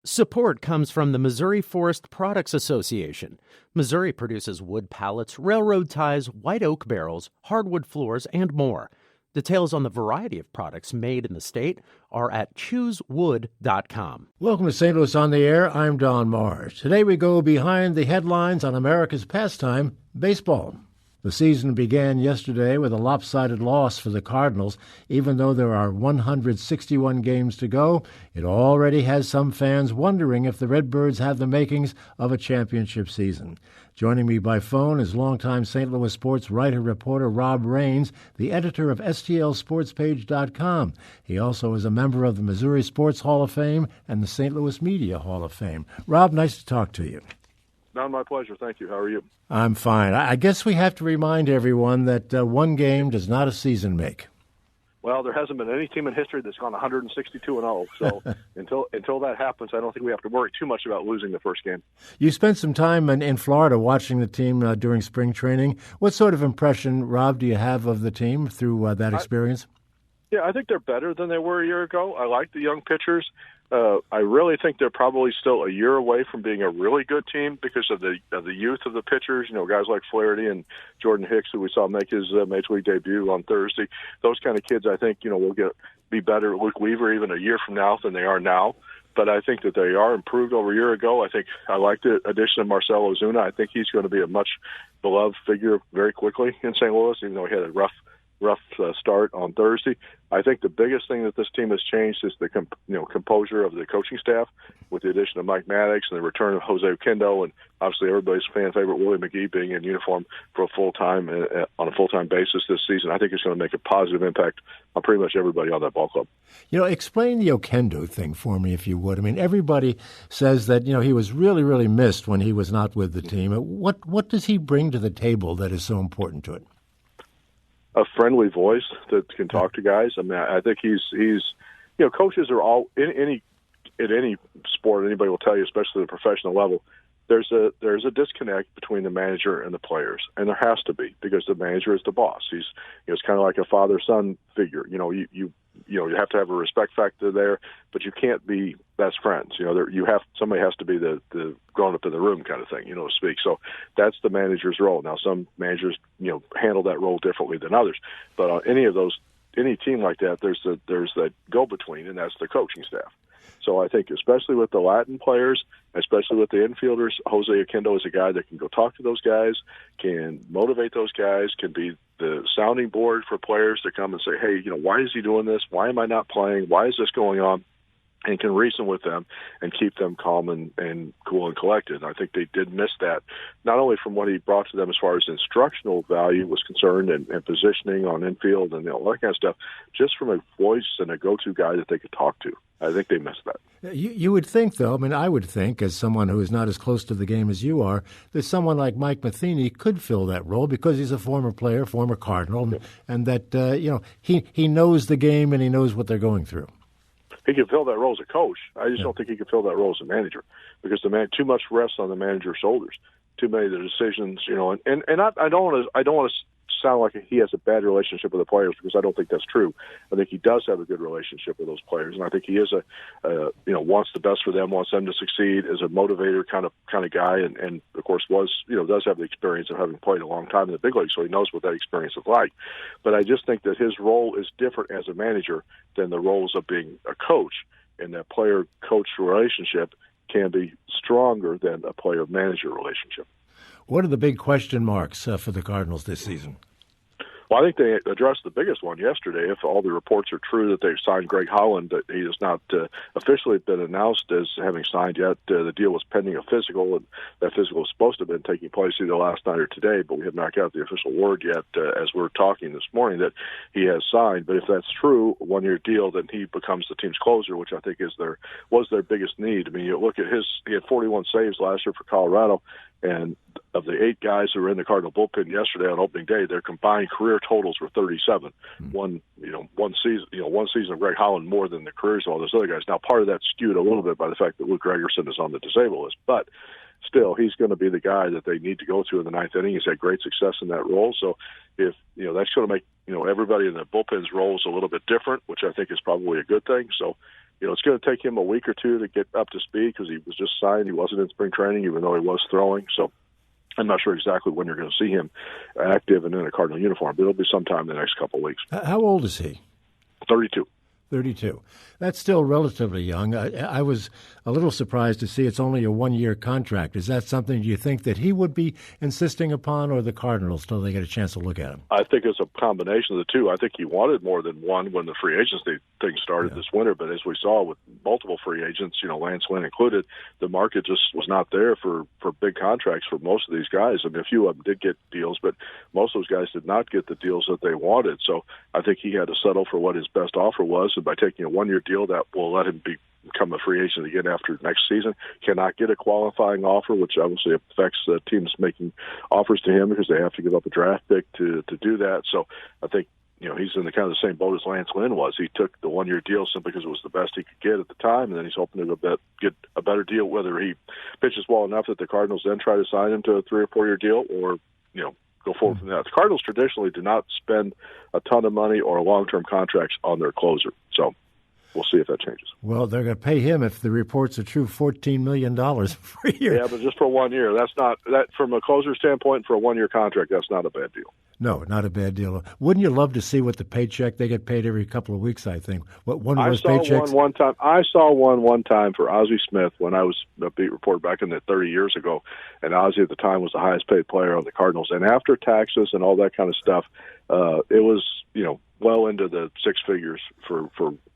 Support comes from the Missouri Forest Products Association. Missouri produces wood pallets, railroad ties, white oak barrels, hardwood floors, and more. Details on the variety of products made in the state are at choosewood.com. Welcome to St. Louis on the Air. I'm Don Marsh. Today we go behind the headlines on America's pastime, baseball. The season began yesterday with a lopsided loss for the Cardinals. Even though there are 161 games to go, it already has some fans wondering if the Redbirds have the makings of a championship season. Joining me by phone is longtime St. Louis sports writer-reporter Rob Raines, the editor of STLSportsPage.com. He also is a member of the Missouri Sports Hall of Fame and the St. Louis Media Hall of Fame. Rob, nice to talk to you. Don, my pleasure. Thank you. How are you? I'm fine. I guess we have to remind everyone that one game does not a season make. Well, there hasn't been any team in history that's gone 162-0. So until that happens, I don't think we have to worry too much about losing the first game. You spent some time in Florida watching the team during spring training. What sort of impression, Rob, do you have of the team through that experience? I think they're better than they were a year ago. I like the young pitchers. I really think they're probably still a year away from being a really good team because of the youth of the pitchers. You know, guys like Flaherty and Jordan Hicks, who we saw make his Major League debut on Thursday. Those kind of kids, I think, will be better at Luke Weaver even a year from now than they are now. But I think that they are improved over a year ago. I think I like the addition of Marcell Ozuna. I think he's going to be a much beloved figure very quickly in St. Louis, even though he had a rough start on Thursday. I think the biggest thing that this team has changed is the composure of the coaching staff with the addition of Mike Maddox and the return of Jose Oquendo, and obviously everybody's fan favorite Willie McGee being in uniform for on a full-time basis this season. I think it's going to make a positive impact on pretty much everybody on that ball club. Explain the Oquendo thing for me, if you would. I mean, everybody says that he was really, really missed when he was not with the team. What does he bring to the table that is so important to it? A friendly voice that can talk to guys. I mean, I think he's coaches are all in any sport. Anybody will tell you, especially at the professional level, there's a disconnect between the manager and the players, and there has to be because the manager is the boss. It's kind of like a father-son figure. You have to have a respect factor there, but you can't be best friends. Somebody has to be the grown up in the room kind of thing, to speak. So that's the manager's role. Now, some managers, handle that role differently than others, but any team like that, there's that go between, and that's the coaching staff. So I think especially with the Latin players, especially with the infielders, Jose Oquendo is a guy that can go talk to those guys, can motivate those guys, can be the sounding board for players to come and say, hey, why is he doing this? Why am I not playing? Why is this going on? And can reason with them and keep them calm and cool and collected. And I think they did miss that, not only from what he brought to them as far as instructional value was concerned and positioning on infield and all that kind of stuff, just from a voice and a go-to guy that they could talk to. I think they missed that. You would think, though, I would think, as someone who is not as close to the game as you are, that someone like Mike Matheny could fill that role because he's a former player, former Cardinal, and that, he knows the game and he knows what they're going through. He can fill that role as a coach. I just don't think he can fill that role as a manager because too much rests on the manager's shoulders. Too many of the decisions, and I don't want to sound like he has a bad relationship with the players because I don't think that's true. I think he does have a good relationship with those players, and I think he is wants the best for them, wants them to succeed, is a motivator kind of guy, and of course does have the experience of having played a long time in the big league, so he knows what that experience is like. But I just think that his role is different as a manager than the roles of being a coach, and that player-coach relationship can be stronger than a player-manager relationship. What are the big question marks for the Cardinals this season? Well, I think they addressed the biggest one yesterday. If all the reports are true that they've signed Greg Holland, that he has not officially been announced as having signed yet. The deal was pending a physical, and that physical was supposed to have been taking place either last night or today, but we have not got the official word yet as we're talking this morning that he has signed. But if that's true, a one-year deal, then he becomes the team's closer, which I think was their biggest need. I mean, you look at he had 41 saves last year for Colorado, and of the 8 guys who were in the Cardinal bullpen yesterday on opening day, their combined career totals were 37. One season of Greg Holland more than the careers of all those other guys. Now, part of that's skewed a little bit by the fact that Luke Gregerson is on the disabled list, but still, he's going to be the guy that they need to go to in the ninth inning. He's had great success in that role. So if that's going to make everybody in the bullpen's roles a little bit different, which I think is probably a good thing. So it's going to take him a week or two to get up to speed because he was just signed. He wasn't in spring training, even though he was throwing. So I'm not sure exactly when you're going to see him active and in a Cardinal uniform, but it'll be sometime in the next couple of weeks. How old is he? 32. 32. That's still relatively young. I was a little surprised to see it's only a one-year contract. Is that something you think that he would be insisting upon, or the Cardinals till they get a chance to look at him? I think it's a combination of the two. I think he wanted more than one when the free agency thing started this winter, but as we saw with multiple free agents, Lance Lynn included, the market just was not there for big contracts for most of these guys. I mean, a few of them did get deals, but most of those guys did not get the deals that they wanted. So I think he had to settle for what his best offer was, and by taking a one-year deal, that will let him become a free agent again after next season. Cannot get a qualifying offer, which obviously affects teams making offers to him because they have to give up a draft pick to do that. So I think he's in the kind of the same boat as Lance Lynn was. He took the one-year deal simply because it was the best he could get at the time, and then he's hoping to get a better deal, whether he pitches well enough that the Cardinals then try to sign him to a 3 or 4 year deal, or go forward from that. The Cardinals traditionally do not spend a ton of money or long-term contracts on their closer, so we'll see if that changes. Well, they're going to pay him, if the reports are true, $14 million for a year. Yeah, but just for 1 year. That's not that from a closer standpoint. For a 1 year contract, that's not a bad deal. No, not a bad deal. Wouldn't you love to see what the paycheck they get paid every couple of weeks? I think one of those paychecks. I saw one time for Ozzie Smith when I was a beat reporter back in the 30 years ago, and Ozzie at the time was the highest paid player on the Cardinals. And after taxes and all that kind of stuff, it was well into the six figures for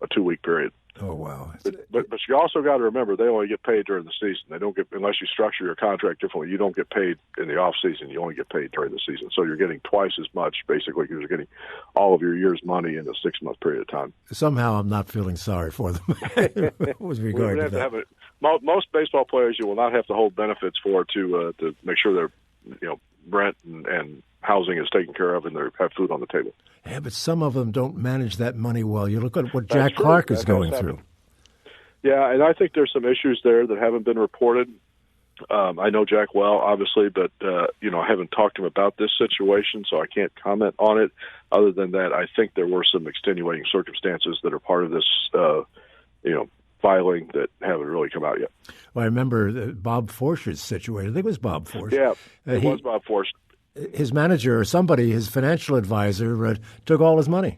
a 2 week period. Oh, wow. But you also got to remember, they only get paid during the season. They don't get, unless you structure your contract differently, you don't get paid in the off season. You only get paid during the season. So you're getting twice as much, basically, because you're getting all of your year's money in a 6 month period of time. Somehow I'm not feeling sorry for them with regard to that. Most baseball players you will not have to hold benefits for to make sure their rent and housing is taken care of and they have food on the table. Yeah, but some of them don't manage that money well. You look at what Jack Clark is going through. Yeah, and I think there's some issues there that haven't been reported. I know Jack well, obviously, but I haven't talked to him about this situation, so I can't comment on it. Other than that, I think there were some extenuating circumstances that are part of this, filing that haven't really come out yet. Well, I remember Bob Forscher's situation. I think it was Bob Forscher. Yeah, it was Bob Forscher. His manager or somebody, his financial advisor, took all his money.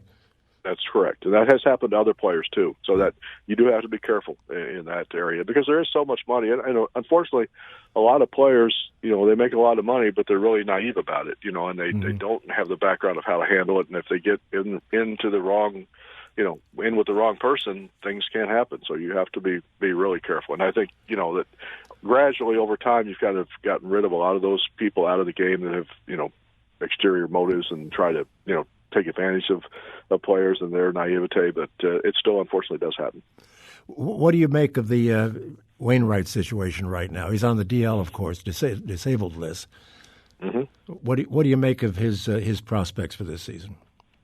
That's correct. And that has happened to other players, too. So that you do have to be careful in that area because there is so much money. And unfortunately, a lot of players, they make a lot of money, but they're really naive about it, and they don't have the background of how to handle it. And if they get into the wrong, in with the wrong person, things can happen. So you have to be really careful. And I think, that gradually over time, you've kind of gotten rid of a lot of those people out of the game that have, exterior motives and try to, take advantage of players and their naivete. But it still, unfortunately, does happen. What do you make of the Wainwright situation right now? He's on the DL, of course, disabled list. Mm-hmm. What do you make of his prospects for this season?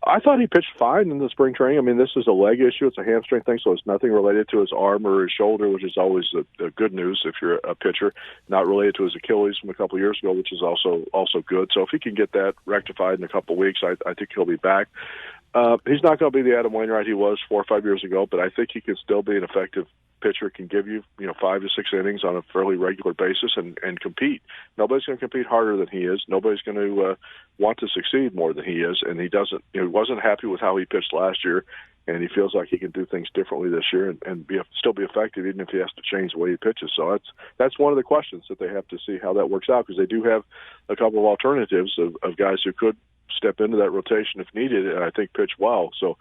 I thought he pitched fine in the spring training. I mean, this is a leg issue. It's a hamstring thing, so it's nothing related to his arm or his shoulder, which is always the good news if you're a pitcher. Not related to his Achilles from a couple of years ago, which is also good. So if he can get that rectified in a couple of weeks, I think he'll be back. He's not going to be the Adam Wainwright he was 4 or 5 years ago, but I think he can still be an effective pitcher, can give you 5 to 6 innings on a fairly regular basis and compete. Nobody's going to compete harder than he is. Nobody's going to want to succeed more than he is, and he doesn't. He wasn't happy with how he pitched last year, and he feels like he can do things differently this year and still be effective, even if he has to change the way he pitches. So that's one of the questions that they have to see how that works out, because they do have a couple of alternatives of guys who could step into that rotation if needed, and I think pitch well. So,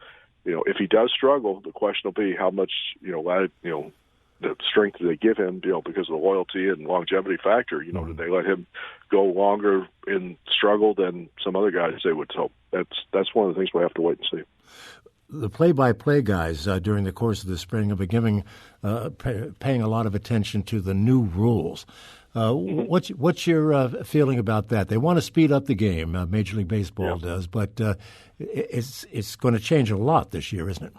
if he does struggle, the question will be how much, the strength do they give him, because of the loyalty and longevity factor. Do they let him go longer in struggle than some other guys they would? So that's one of the things we'll have to wait and see. The play-by-play guys during the course of the spring have been paying a lot of attention to the new rules. What's your feeling about that? They want to speed up the game. Major League Baseball does, but it's going to change a lot this year, isn't it?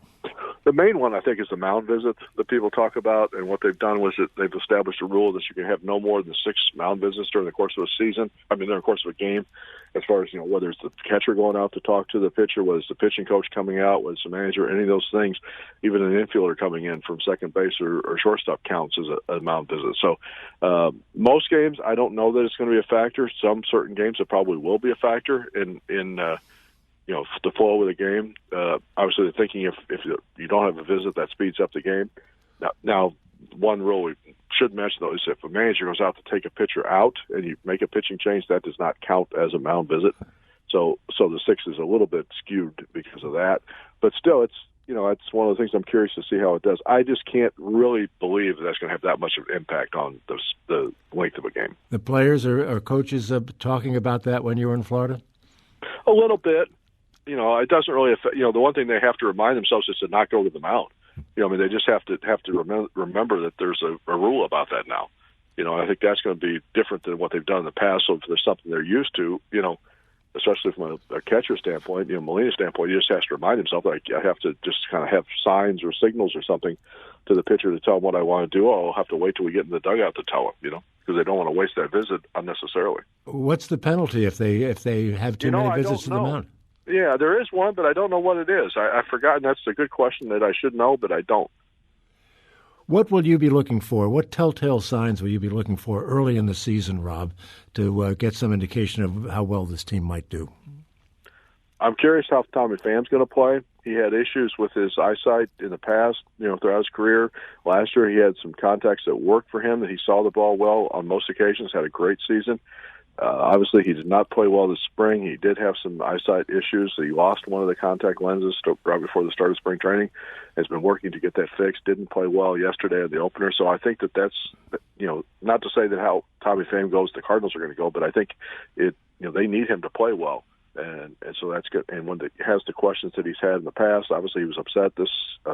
The main one, I think, is the mound visit that people talk about, and what they've done was that they've established a rule that you can have no more than 6 mound visits during the course of a season. During the course of a game, as far as, whether it's the catcher going out to talk to the pitcher, whether it's the pitching coach coming out, whether it's the manager, any of those things, even an infielder coming in from second base or shortstop counts as a mound visit. So most games, I don't know that it's going to be a factor. Some certain games, it probably will be a factor in the flow of the game. Obviously, they're thinking if you don't have a visit, that speeds up the game. Now, one rule we should mention, though, is if a manager goes out to take a pitcher out and you make a pitching change, that does not count as a mound visit. So the 6 is a little bit skewed because of that. But still, it's one of the things I'm curious to see how it does. I just can't really believe that's going to have that much of an impact on the length of a game. The players or coaches talking about that when you were in Florida? A little bit. It doesn't really affect. The one thing they have to remind themselves is to not go to the mound. They just have to remember that there's a rule about that now. I think that's going to be different than what they've done in the past. So if there's something they're used to, especially from a catcher standpoint, Molina's standpoint, he just has to remind himself, like, I have to just kind of have signs or signals or something to the pitcher to tell him what I want to do. I'll have to wait till we get in the dugout to tell him, because they don't want to waste that visit unnecessarily. What's the penalty if they have too many visits to the mound? Yeah, there is one, but I don't know what it is. I've forgotten. That's a good question that I should know, but I don't. What will you be looking for? What telltale signs will you be looking for early in the season, Rob, to get some indication of how well this team might do? I'm curious how Tommy Pham's going to play. He had issues with his eyesight in the past, throughout his career. Last year he had some contacts that worked for him, that he saw the ball well on most occasions, had a great season. Obviously, he did not play well this spring. He did have some eyesight issues. He lost one of the contact lenses right before the start of spring training. Has been working to get that fixed. Didn't play well yesterday at the opener. So I think that's not to say that how Tommy Pham goes, the Cardinals are going to go, but I think they need him to play well. And so that's good. And when he has the questions that he's had in the past, obviously he was upset this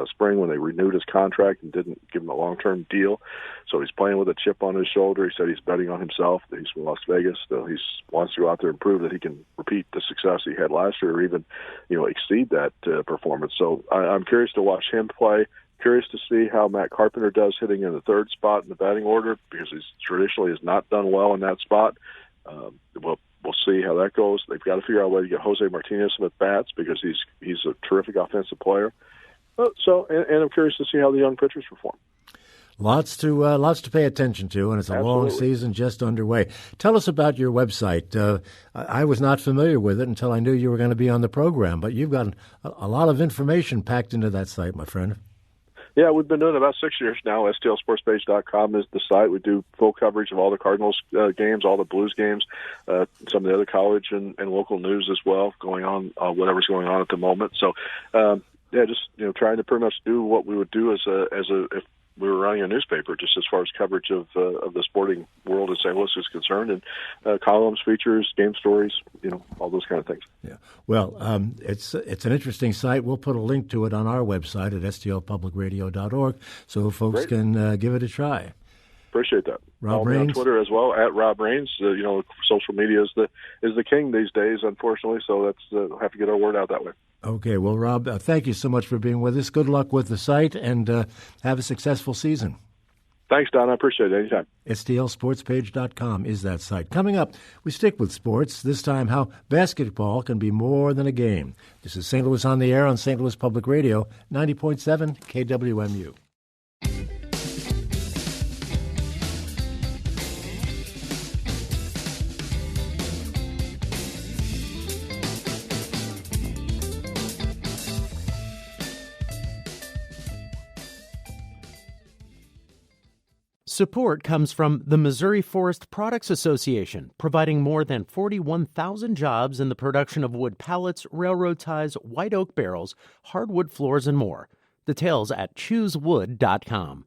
spring when they renewed his contract and didn't give him a long-term deal. So he's playing with a chip on his shoulder. He said he's betting on himself. He's from Las Vegas. So he wants to go out there and prove that he can repeat the success he had last year, or even exceed that performance. So I'm curious to watch him play. Curious to see how Matt Carpenter does hitting in the third spot in the batting order, because he's traditionally has not done well in that spot. We'll see how that goes. They've got to figure out a way to get Jose Martinez some at-bats, because he's a terrific offensive player. And I'm curious to see how the young pitchers perform. Lots to pay attention to, and it's a long season just underway. Tell us about your website. I was not familiar with it until I knew you were going to be on the program, but you've got a lot of information packed into that site, my friend. Yeah, we've been doing it about 6 years now. STLSportsPage.com is the site. We do full coverage of all the Cardinals games, all the Blues games, some of the other college and local news as well, going on, whatever's going on at the moment. So, just trying to pretty much do what we would do as if we were running a newspaper, just as far as coverage of the sporting world in St. Louis is concerned, and columns, features, game stories, all those kind of things. Yeah. Well, it's an interesting site. We'll put a link to it on our website at stlpublicradio.org so folks can give it a try. Appreciate that. Rob Raines on Raines. Twitter as well, at Rob Raines. Social media is the king these days, unfortunately. So that's have to get our word out that way. Okay. Well, Rob, thank you so much for being with us. Good luck with the site, and have a successful season. Thanks, Don. I appreciate it. Anytime. STLSportsPage.com is that site. Coming up, we stick with sports, this time how basketball can be more than a game. This is St. Louis on the Air on St. Louis Public Radio, 90.7 KWMU. Support comes from the Missouri Forest Products Association, providing more than 41,000 jobs in the production of wood pallets, railroad ties, white oak barrels, hardwood floors, and more. Details at choosewood.com.